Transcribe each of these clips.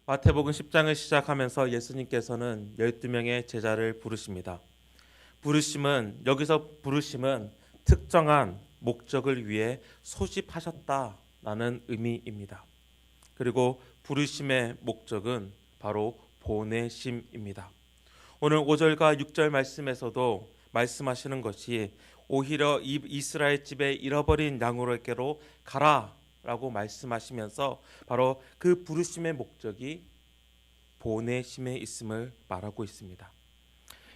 마태복음 10장을 시작하면서 예수님께서는 12명의 제자를 부르십니다. 여기서 부르심은 특정한 목적을 위해 소집하셨다라는 의미입니다. 그리고 부르심의 목적은 바로 보내심입니다. 오늘 5절과 6절 말씀에서도 말씀하시는 것이 오히려 이스라엘 집에 잃어버린 양으로께로 가라라고 말씀하시면서 바로 그 부르심의 목적이 보내심에 있음을 말하고 있습니다.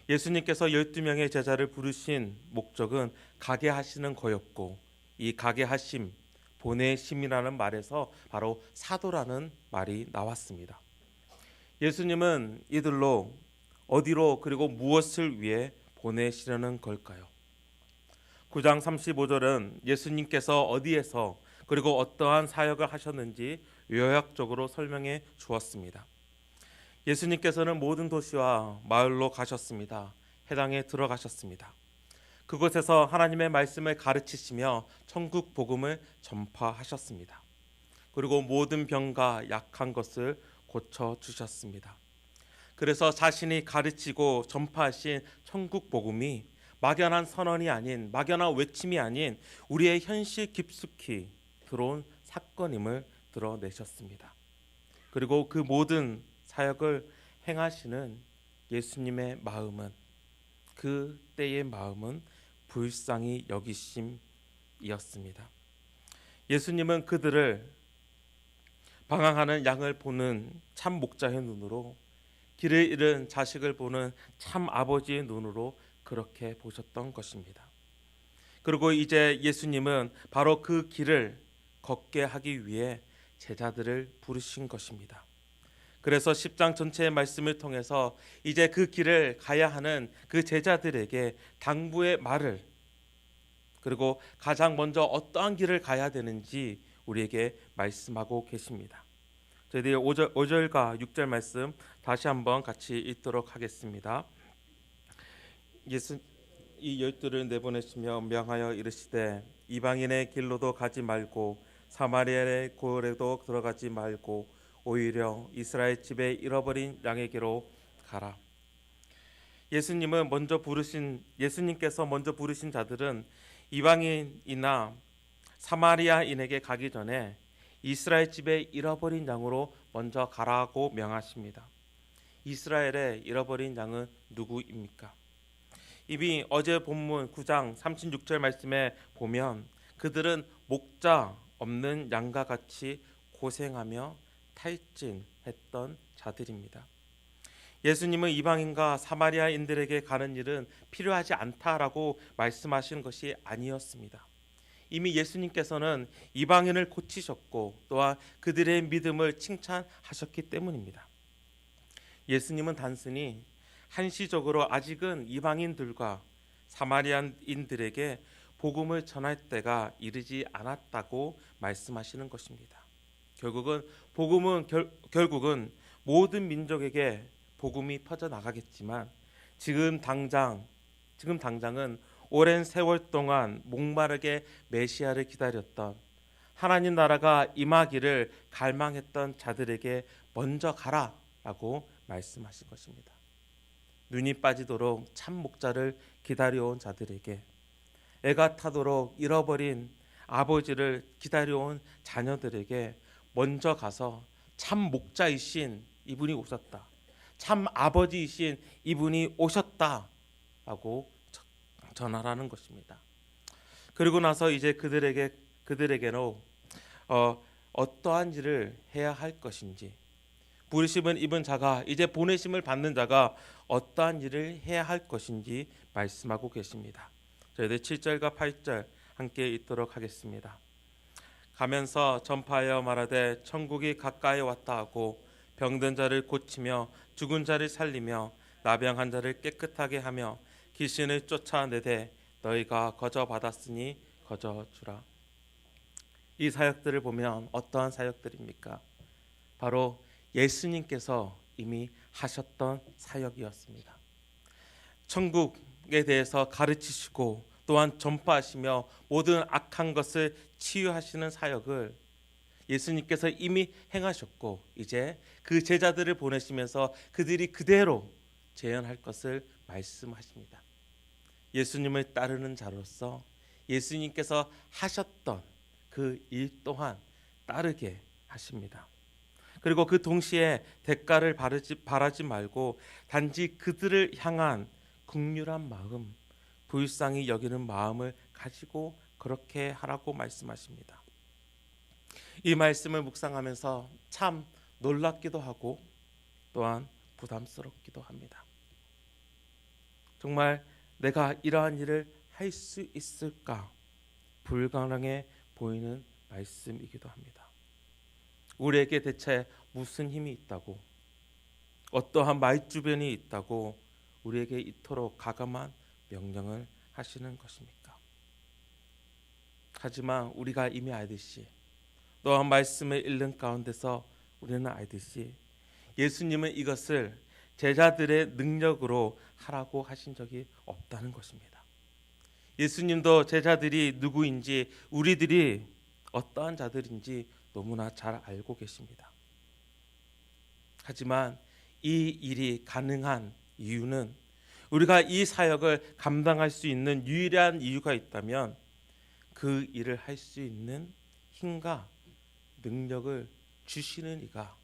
예수님께서 12명의 제자를 부르신 목적은 가게 하시는 거였고, 이 가게 하심, 보내심이라는 말에서 바로 사도라는 말이 나왔습니다. 예수님은 이들로 어디로 그리고 무엇을 위해 보내시려는 걸까요? 9장 35절은 예수님께서 어디에서 그리고 어떠한 사역을 하셨는지 요약적으로 설명해 주었습니다. 예수님께서는 모든 도시와 마을로 가셨습니다. 해당에 들어가셨습니다. 그곳에서 하나님의 말씀을 가르치시며 천국 복음을 전파하셨습니다. 그리고 모든 병과 약한 것을 고쳐주셨습니다. 그래서 자신이 가르치고 전파하신 천국 복음이 막연한 선언이 아닌, 막연한 외침이 아닌 우리의 현실 깊숙이 들어온 사건임을 드러내셨습니다. 그리고 그 모든 사역을 행하시는 예수님의 마음은, 그 때의 마음은 불쌍히 여기심이었습니다. 예수님은 그들을 방황하는 양을 보는 참 목자의 눈으로, 길을 잃은 자식을 보는 참 아버지의 눈으로 그렇게 보셨던 것입니다. 그리고 이제 예수님은 바로 그 길을 걷게 하기 위해 제자들을 부르신 것입니다. 그래서 10장 전체의 말씀을 통해서 이제 그 길을 가야 하는 그 제자들에게 당부의 말을, 그리고 가장 먼저 어떠한 길을 가야 되는지 우리에게 말씀하고 계십니다. 저희들이 5절과 6절 말씀 다시 한번 같이 읽도록 하겠습니다. 이 열두를 내보내시며 명하여 이르시되 이방인의 길로도 가지 말고 사마리아의 고을에도 들어가지 말고 오히려 이스라엘 집에 잃어버린 양에게로 가라. 예수님께서 먼저 부르신 자들은 이방인이나 사마리아인에게 가기 전에 이스라엘 집에 잃어버린 양으로 먼저 가라고 명하십니다. 이스라엘의 잃어버린 양은 누구입니까? 이미 어제 본문 9장 36절 말씀에 보면 그들은 목자 없는 양과 같이 고생하며 탈진했던 자들입니다. 예수님은 이방인과 사마리아인들에게 가는 일은 필요하지 않다라고 말씀하시는 것이 아니었습니다. 이미 예수님께서는 이방인을 고치셨고 또한 그들의 믿음을 칭찬하셨기 때문입니다. 예수님은 단순히 한시적으로 아직은 이방인들과 사마리아인들에게 복음을 전할 때가 이르지 않았다고 말씀하시는 것입니다. 결국은 모든 민족에게 복음이 퍼져나가겠지만 지금 당장은 오랜 세월 동안 목마르게 메시아를 기다렸던, 하나님 나라가 임하기를 갈망했던 자들에게 먼저 가라라고 말씀하신 것입니다. 눈이 빠지도록 참 목자를 기다려온 자들에게, 애가 타도록 잃어버린 아버지를 기다려온 자녀들에게 먼저 가서 참 목자이신 이분이 오셨다, 참 아버지이신 이분이 오셨다라고 전하라는 것입니다. 그리고 나서 이제 그들에게로 어떠한 일을 해야 할 것인지, 부르심을 입은 자가, 이제 보내심을 받는 자가 어떠한 일을 해야 할 것인지 말씀하고 계십니다. 저희들 7절과 8절 함께 읽도록 하겠습니다. 가면서 전파하여 말하되 천국이 가까이 왔다 하고 병든 자를 고치며 죽은 자를 살리며 나병한 자를 깨끗하게 하며 귀신을 쫓아내되 너희가 거저 받았으니 거저 주라. 이 사역들을 보면 어떠한 사역들입니까? 바로 예수님께서 이미 하셨던 사역이었습니다. 천국에 대해서 가르치시고 또한 전파하시며 모든 악한 것을 치유하시는 사역을 예수님께서 이미 행하셨고 이제 그 제자들을 보내시면서 그들이 그대로 재현할 것을 말씀하십니다. 예수님을 따르는 자로서 예수님께서 하셨던 그 일 또한 따르게 하십니다. 그리고 그 동시에 대가를 바라지 말고 단지 그들을 향한 긍휼한 마음, 불쌍히 여기는 마음을 가지고 그렇게 하라고 말씀하십니다. 이 말씀을 묵상하면서 참 놀랍기도 하고 또한 부담스럽기도 합니다. 정말 내가 이러한 일을 할 수 있을까 불가능해 보이는 말씀이기도 합니다. 우리에게 대체 무슨 힘이 있다고, 어떠한 말주변이 있다고 우리에게 이토록 가감한 명령을 하시는 것입니까? 하지만 우리가 이미 알듯이, 또한 말씀을 읽는 가운데서 우리는 알듯이 예수님은 이것을 제자들의 능력으로 하라고 하신 적이 없다는 것입니다. 예수님도 제자들이 누구인지, 우리들이 어떠한 자들인지 너무나 잘 알고 계십니다. 하지만 이 일이 가능한 이유는, 우리가 이 사역을 감당할 수 있는 유일한 이유가 있다면 그 일을 할 수 있는 힘과 능력을 주시는 이가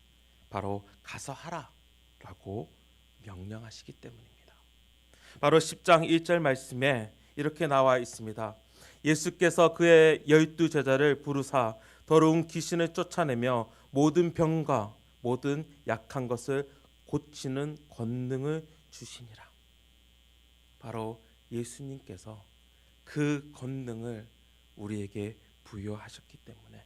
바로 가서 하라라고 명령하시기 때문입니다. 바로 10장 1절 말씀에 이렇게 나와 있습니다. 예수께서 그의 12 제자를 부르사 더러운 귀신을 쫓아내며 모든 병과 모든 약한 것을 고치는 권능을 주시니라. 바로 예수님께서 그 권능을 우리에게 부여하셨기 때문에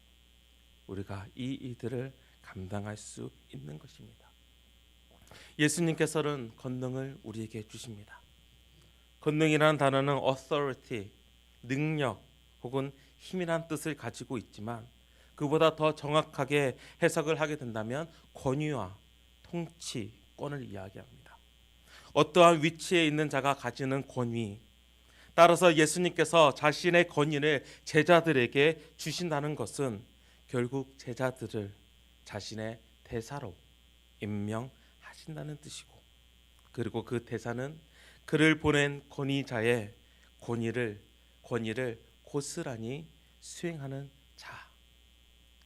우리가 이 일들을 감당할 수 있는 것입니다. 예수님께서는 권능을 우리에게 주십니다. 권능이라는 단어는 authority, 능력 혹은 힘이란 뜻을 가지고 있지만 그보다 더 정확하게 해석을 하게 된다면 권위와 통치권을 이야기합니다. 어떠한 위치에 있는 자가 가지는 권위, 따라서 예수님께서 자신의 권위를 제자들에게 주신다는 것은 결국 제자들을 자신의 대사로 임명하신다는 뜻이고, 그리고 그 대사는 그를 보낸 권위자의 권위를 고스란히 수행하는 자,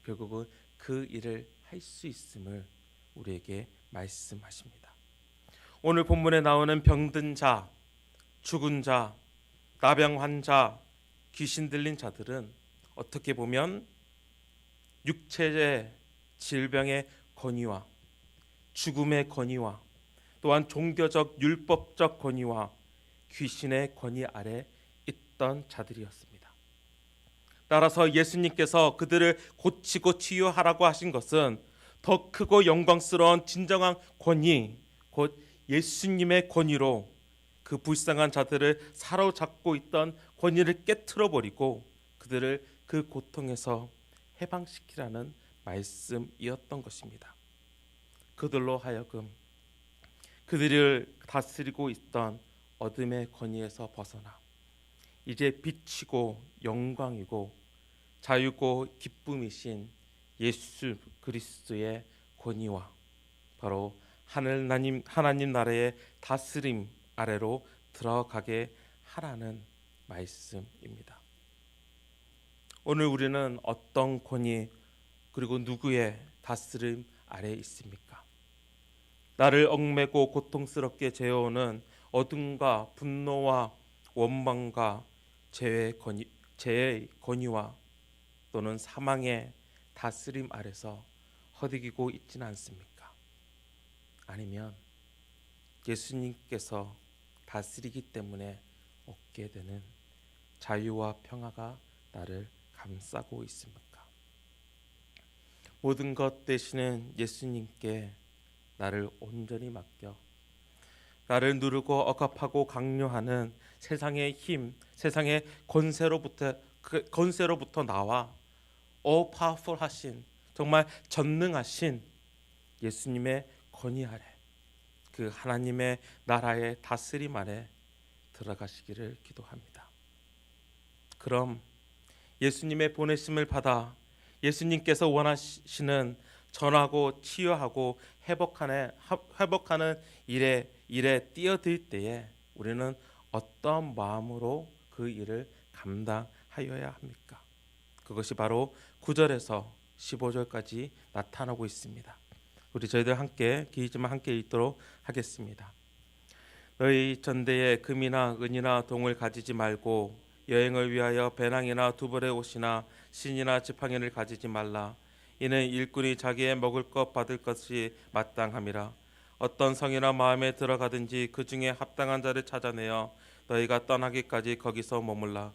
결국은 그 일을 할 수 있음을 우리에게 말씀하십니다. 오늘 본문에 나오는 병든 자, 죽은 자, 나병 환자, 귀신 들린 자들은 어떻게 보면 육체의 질병의 권위와 죽음의 권위와 또한 종교적 율법적 권위와 귀신의 권위 아래 있던 자들이었습니다. 따라서 예수님께서 그들을 고치고 치유하라고 하신 것은 더 크고 영광스러운 진정한 권위, 곧 예수님의 권위로 그 불쌍한 자들을 사로잡고 있던 권위를 깨트려 버리고 그들을 그 고통에서 해방시키라는 말씀이었던 것입니다. 그들로 하여금 그들을 다스리고 있던 어둠의 권위에서 벗어나 이제 빛이고 영광이고 자유고 기쁨이신 예수 그리스도의 권위와 바로 하나님 나라의 다스림 아래로 들어가게 하라는 말씀입니다. 오늘 우리는 어떤 권위 그리고 누구의 다스림 아래 있습니까? 나를 얽매고 고통스럽게 재어오는 어둠과 분노와 원망과 죄의 권위와 또는 사망의 다스림 아래서 허덕이고 있지는 않습니까? 아니면 예수님께서 다스리기 때문에 얻게 되는 자유와 평화가 나를 감싸고 있습니까? 모든 것 대신은 예수님께 나를 온전히 맡겨 나를 누르고 억압하고 강요하는 세상의 힘, 세상의 권세로부터 나와 all powerful 하신, 정말 전능하신 예수님의 권위 아래, 그 하나님의 나라의 다스림 아래 들어가시기를 기도합니다. 그럼 예수님의 보내심을 받아 예수님께서 원하시는 전하고 치유하고 회복하는 일에 뛰어들 때에 우리는 어떤 마음으로 그 일을 감당하여야 합니까? 그것이 바로 9절에서 15절까지 나타나고 있습니다. 우리 저희들 함께 기지만 함께 읽도록 하겠습니다. 너희 전대에 금이나 은이나 동을 가지지 말고 여행을 위하여 배낭이나 두 벌의 옷이나 신이나 지팡이를 가지지 말라. 이는 일꾼이 자기의 먹을 것 받을 것이 마땅함이라. 어떤 성이나 마음에 들어가든지 그 중에 합당한 자를 찾아내어 너희가 떠나기까지 거기서 머물라.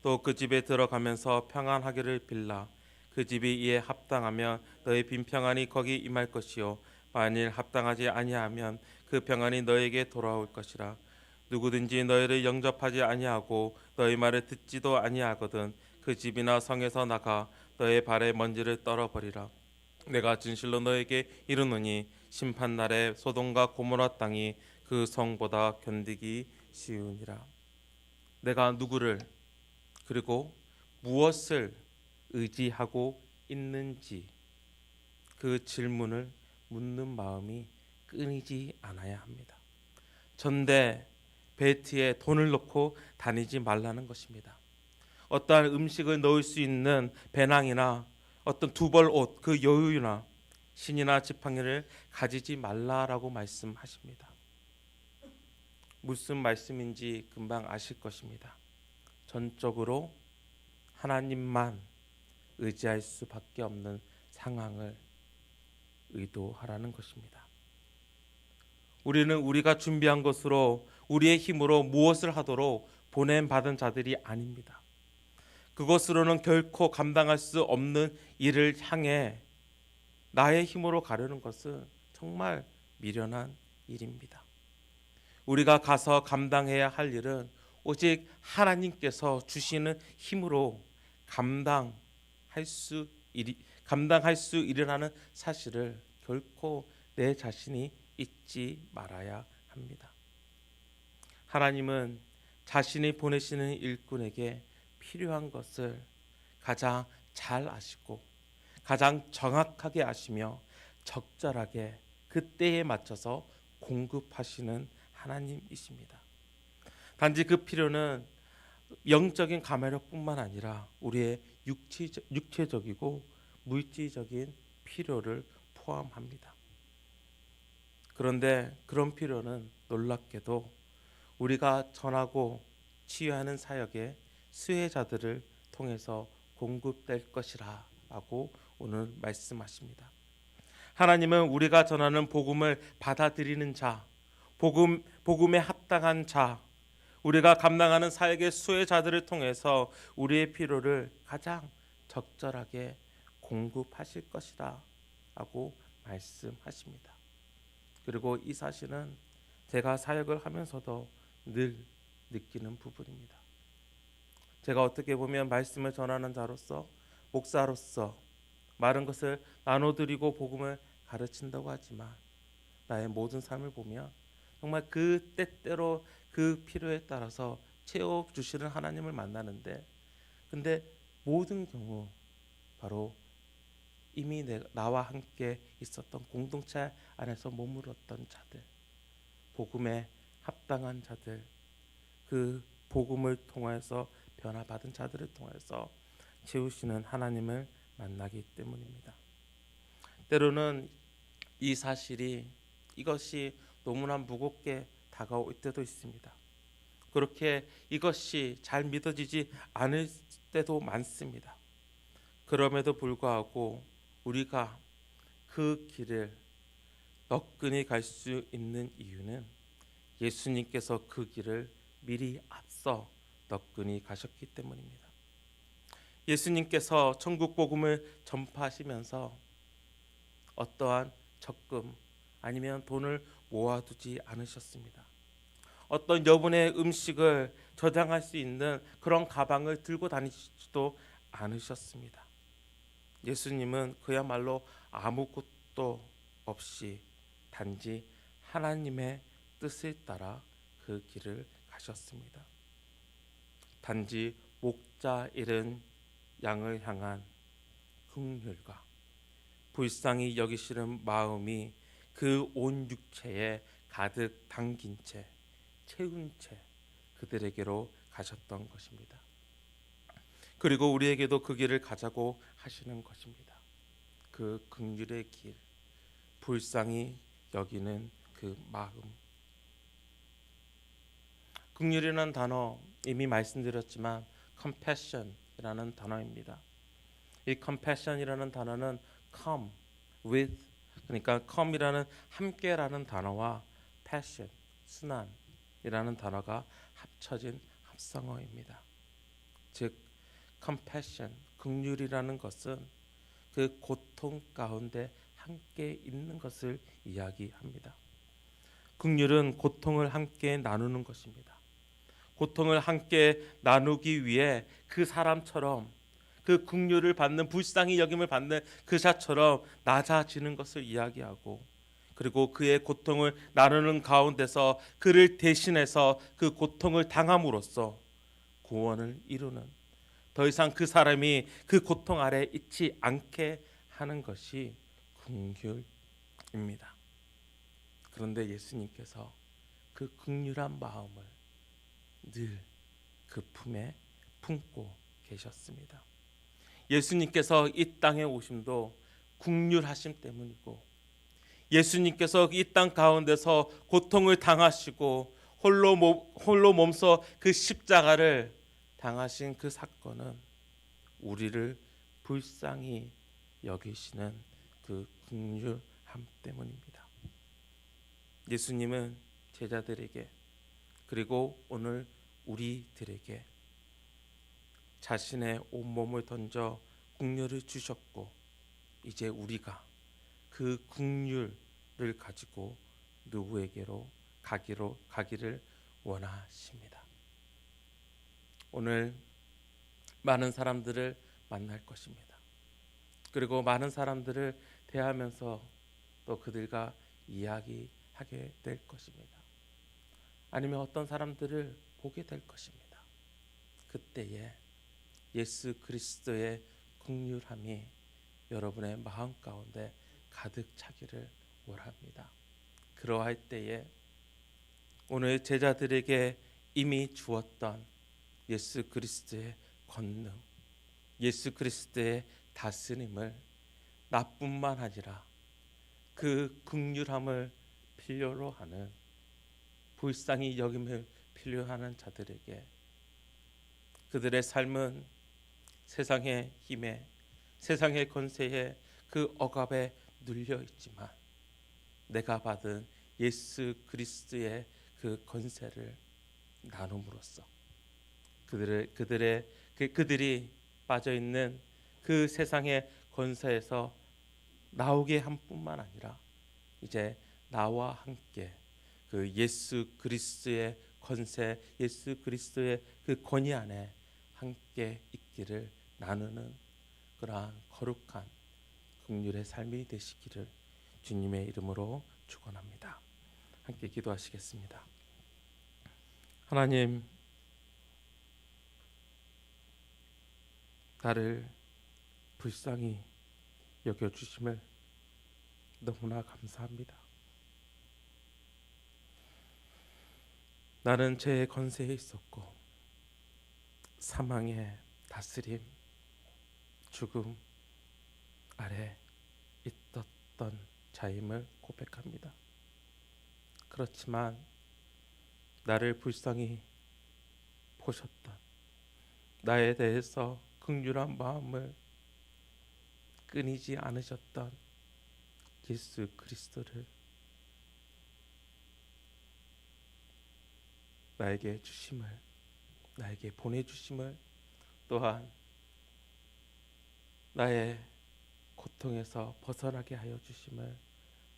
또 그 집에 들어가면서 평안하기를 빌라. 그 집이 이에 합당하면 너희 빈 평안이 거기 임할 것이요 만일 합당하지 아니하면 그 평안이 너에게 돌아올 것이라. 누구든지 너희를 영접하지 아니하고 너희 말을 듣지도 아니하거든 그 집이나 성에서 나가 너의 발에 먼지를 떨어버리라. 내가 진실로 너에게 이르노니 심판날에 소돔과 고모라 땅이 그 성보다 견디기 쉬우니라. 내가 누구를 그리고 무엇을 의지하고 있는지 그 질문을 묻는 마음이 끊이지 않아야 합니다. 전대 벨트에 돈을 넣고 다니지 말라는 것입니다. 어떠한 음식을 넣을 수 있는 배낭이나 어떤 두 벌 옷, 그 여유나 신이나 지팡이를 가지지 말라라고 말씀하십니다. 무슨 말씀인지 금방 아실 것입니다. 전적으로 하나님만 의지할 수밖에 없는 상황을 의도하라는 것입니다. 우리는 우리가 준비한 것으로 우리의 힘으로 무엇을 하도록 보냄받은 자들이 아닙니다. 그것으로는 결코 감당할 수 없는 일을 향해 나의 힘으로 가려는 것은 정말 미련한 일입니다. 우리가 가서 감당해야 할 일은 오직 하나님께서 주시는 힘으로 감당할 수 일이라는 사실을 결코 내 자신이 잊지 말아야 합니다. 하나님은 자신이 보내시는 일꾼에게 필요한 것을 가장 잘 아시고 가장 정확하게 아시며 적절하게 그때에 맞춰서 공급하시는 하나님이십니다. 단지 그 필요는 영적인 감화력뿐만 아니라 우리의 육체적이고 물질적인 필요를 포함합니다. 그런데 그런 필요는 놀랍게도 우리가 전하고 치유하는 사역의 수혜자들을 통해서 공급될 것이라 라고 오늘 말씀하십니다. 하나님은 우리가 전하는 복음을 받아들이는 자, 복음에 합당한 자, 우리가 감당하는 사역의 수혜자들을 통해서 우리의 필요를 가장 적절하게 공급하실 것이다 라고 말씀하십니다. 그리고 이 사실은 제가 사역을 하면서도 늘 느끼는 부분입니다. 제가 어떻게 보면 말씀을 전하는 자로서 목사로서 많은 것을 나눠드리고 복음을 가르친다고 하지만 나의 모든 삶을 보면 정말 그 때때로 그 필요에 따라서 채워주시는 하나님을 만나는데 근데 모든 경우 바로 이미 나와 함께 있었던 공동체 안에서 머물렀던 자들, 복음에 합당한 자들, 그 복음을 통해서 변화받은 자들을 통해서 채우시는 하나님을 만나기 때문입니다. 때로는 이 사실이 이것이 너무나 무겁게 다가올 때도 있습니다. 그렇게 이것이 잘 믿어지지 않을 때도 많습니다. 그럼에도 불구하고 우리가 그 길을 너끈히 갈 수 있는 이유는 예수님께서 그 길을 미리 앞서 너끈히 가셨기 때문입니다. 예수님께서 천국 복음을 전파하시면서 어떠한 적금 아니면 돈을 모아두지 않으셨습니다. 어떤 여분의 음식을 저장할 수 있는 그런 가방을 들고 다니지도 않으셨습니다. 예수님은 그야말로 아무것도 없이 단지 하나님의 뜻을 따라 그 길을 가셨습니다. 단지 목자 잃은 양을 향한 긍휼과 불쌍히 여기시는 마음이 그 온 육체에 가득 담긴 채 채운 채 그들에게로 가셨던 것입니다. 그리고 우리에게도 그 길을 가자고 하시는 것입니다. 그 긍휼의 길, 불쌍히 여기는 그 마음. 긍휼이라는 단어 이미 말씀드렸지만 compassion이라는 단어입니다. 이 compassion이라는 단어는 come with, 그러니까 come이라는 함께라는 단어와 passion, 순환이라는 단어가 합쳐진 합성어입니다. 즉 compassion, 긍휼이라는 것은 그 고통 가운데 함께 있는 것을 이야기합니다. 긍휼은 고통을 함께 나누는 것입니다. 고통을 함께 나누기 위해 그 사람처럼 그 긍휼을 받는, 불쌍히 여김을 받는 그 자처럼 낮아지는 것을 이야기하고, 그리고 그의 고통을 나누는 가운데서 그를 대신해서 그 고통을 당함으로써 구원을 이루는, 더 이상 그 사람이 그 고통 아래 있지 않게 하는 것이 긍휼입니다. 그런데 예수님께서 그 긍휼한 마음을 늘 그 품에 품고 계셨습니다. 예수님께서 이 땅에 오심도 긍휼하심 때문이고, 예수님께서 이 땅 가운데서 고통을 당하시고 홀로 몸서 그 십자가를 당하신 그 사건은 우리를 불쌍히 여기시는 그 긍휼함 때문입니다. 예수님은 제자들에게, 그리고 오늘 우리들에게 자신의 온몸을 던져 긍휼을 주셨고, 이제 우리가 그 긍휼을 가지고 누구에게로 가기를 원하십니다. 오늘 많은 사람들을 만날 것입니다. 그리고 많은 사람들을 대하면서 또 그들과 이야기하게 될 것입니다. 아니면 어떤 사람들을 보게 될 것입니다. 그때에 예수 그리스도의 긍휼함이 여러분의 마음 가운데 가득 차기를 원합니다. 그러할 때에 오늘 제자들에게 이미 주었던 예수 그리스도의 권능, 예수 그리스도의 다스림을 나뿐만 아니라 그 긍휼함을 필요로 하는, 불쌍히 여김을 필요하는 자들에게, 그들의 삶은 세상의 힘에, 세상의 권세에, 그 억압에 눌려 있지만 내가 받은 예수 그리스도의 그 권세를 나눔으로써 그들이 빠져 있는 그 세상의 권세에서 나오게 한 뿐만 아니라 이제 나와 함께 그 예수 그리스도의 권세, 예수 그리스도의 그 권위 안에 함께 있기를 나누는 그러한 거룩한 긍휼의 삶이 되시기를 주님의 이름으로 축원합니다. 함께 기도하시겠습니다. 하나님, 나를 불쌍히 여겨주심을 너무나 감사합니다. 나는 죄의 권세에 있었고 사망의 다스림, 죽음 아래 있었던 자임을 고백합니다. 그렇지만 나를 불쌍히 보셨던, 나에 대해서 긍휼한 마음을 끊이지 않으셨던 예수 그리스도를 나에게 주심을, 나에게 보내주심을, 또한 나의 고통에서 벗어나게 하여 주심을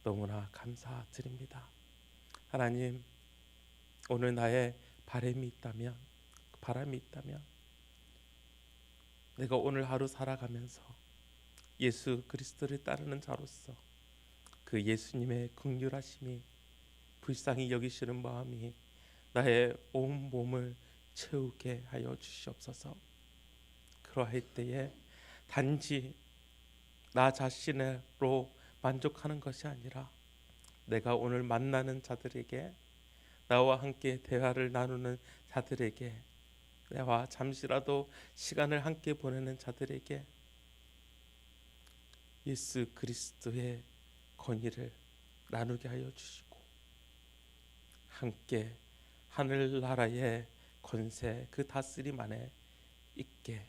너무나 감사드립니다. 하나님, 오늘 나의 바람이 있다면 내가 오늘 하루 살아가면서 예수 그리스도를 따르는 자로서 그 예수님의 긍휼하심이, 불쌍히 여기시는 마음이 나의 온 몸을 채우게 하여 주시옵소서. 그러할 때에 단지 나 자신으로 만족하는 것이 아니라 내가 오늘 만나는 자들에게, 나와 함께 대화를 나누는 자들에게, 나와 잠시라도 시간을 함께 보내는 자들에게 예수 그리스도의 권위를 나누게 하여 주시고, 함께 하늘나라의 권세, 그 다스림 안에 있게,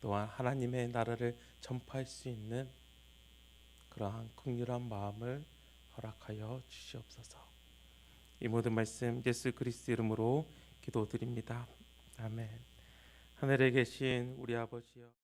또한 하나님의 나라를 전파할 수 있는 그러한 긍휼한 마음을 허락하여 주시옵소서. 이 모든 말씀 예수 그리스도 이름으로 기도드립니다. 아멘. 하늘에 계신 우리 아버지여,